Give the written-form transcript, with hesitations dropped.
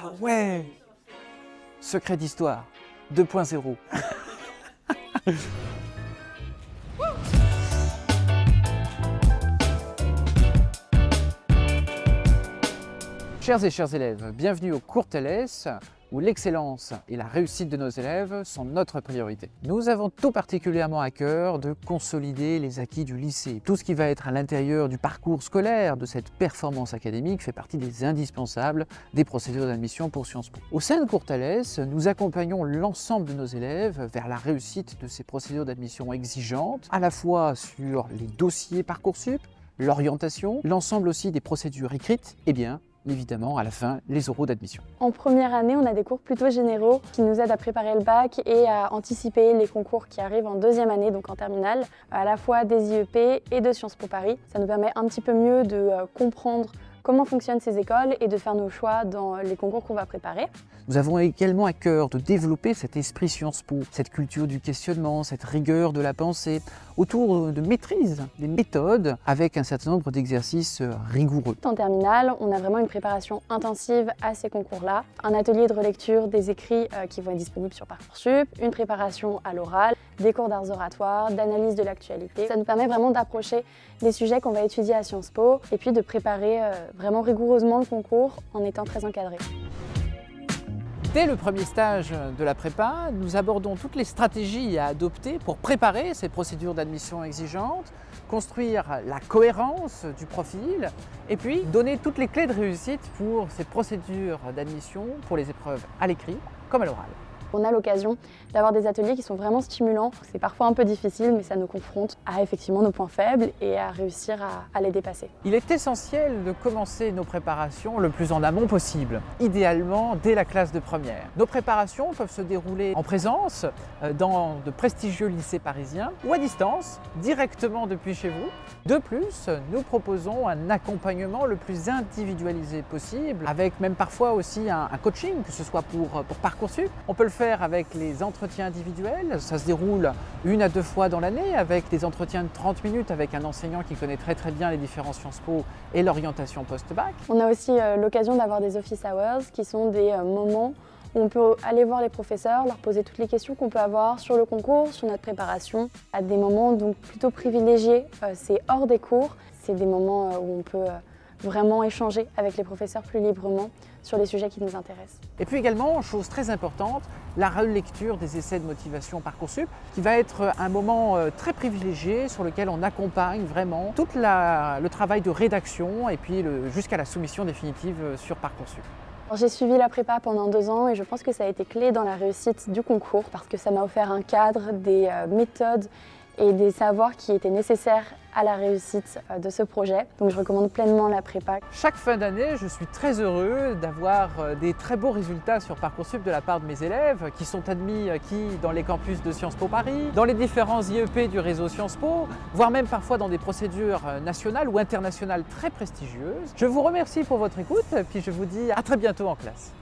Ah ouais! Secret d'histoire 2.0. Chers et chers élèves, bienvenue au cours TLS, où l'excellence et la réussite de nos élèves sont notre priorité. Nous avons tout particulièrement à cœur de consolider les acquis du lycée. Tout ce qui va être à l'intérieur du parcours scolaire, de cette performance académique, fait partie des indispensables des procédures d'admission pour Sciences Po. Au sein de cours TLS, nous accompagnons l'ensemble de nos élèves vers la réussite de ces procédures d'admission exigeantes, à la fois sur les dossiers Parcoursup, l'orientation, l'ensemble aussi des procédures écrites, et bien évidemment, à la fin, les oraux d'admission. En première année, on a des cours plutôt généraux qui nous aident à préparer le bac et à anticiper les concours qui arrivent en deuxième année, donc en terminale, à la fois des IEP et de Sciences Po Paris. Ça nous permet un petit peu mieux de comprendre comment fonctionnent ces écoles et de faire nos choix dans les concours qu'on va préparer. Nous avons également à cœur de développer cet esprit Sciences Po, cette culture du questionnement, cette rigueur de la pensée, autour de maîtrise des méthodes avec un certain nombre d'exercices rigoureux. En terminale, on a vraiment une préparation intensive à ces concours-là, un atelier de relecture des écrits qui vont être disponibles sur Parcoursup, une préparation à l'oral, des cours d'arts oratoires, d'analyse de l'actualité. Ça nous permet vraiment d'approcher les sujets qu'on va étudier à Sciences Po et puis de préparer vraiment rigoureusement le concours en étant très encadré. Dès le premier stage de la prépa, nous abordons toutes les stratégies à adopter pour préparer ces procédures d'admission exigeantes, construire la cohérence du profil et puis donner toutes les clés de réussite pour ces procédures d'admission pour les épreuves à l'écrit comme à l'oral. On a l'occasion d'avoir des ateliers qui sont vraiment stimulants. C'est parfois un peu difficile, mais ça nous confronte à effectivement nos points faibles et à réussir à les dépasser. Il est essentiel de commencer nos préparations le plus en amont possible, idéalement dès la classe de première. Nos préparations peuvent se dérouler en présence dans de prestigieux lycées parisiens ou à distance, directement depuis chez vous. De plus, nous proposons un accompagnement le plus individualisé possible, avec même parfois aussi un coaching, que ce soit pour Parcoursup. On peut le faire avec les entretiens individuels, ça se déroule 1 à 2 fois dans l'année avec des entretiens de 30 minutes avec un enseignant qui connaît très bien les différents Sciences Po et l'orientation post-bac. On a aussi l'occasion d'avoir des office hours qui sont des moments où on peut aller voir les professeurs, leur poser toutes les questions qu'on peut avoir sur le concours, sur notre préparation, à des moments donc plutôt privilégiés. C'est hors des cours, c'est des moments où on peut vraiment échanger avec les professeurs plus librement sur les sujets qui nous intéressent. Et puis également, chose très importante, la relecture des essais de motivation Parcoursup, qui va être un moment très privilégié sur lequel on accompagne vraiment tout le travail de rédaction et puis jusqu'à la soumission définitive sur Parcoursup. J'ai suivi la prépa pendant 2 ans et je pense que ça a été clé dans la réussite du concours parce que ça m'a offert un cadre, des méthodes et des savoirs qui étaient nécessaires à la réussite de ce projet. Donc je recommande pleinement la prépa. Chaque fin d'année, je suis très heureux d'avoir des très beaux résultats sur Parcoursup de la part de mes élèves qui sont admis dans les campus de Sciences Po Paris, dans les différents IEP du réseau Sciences Po, voire même parfois dans des procédures nationales ou internationales très prestigieuses. Je vous remercie pour votre écoute, puis je vous dis à très bientôt en classe.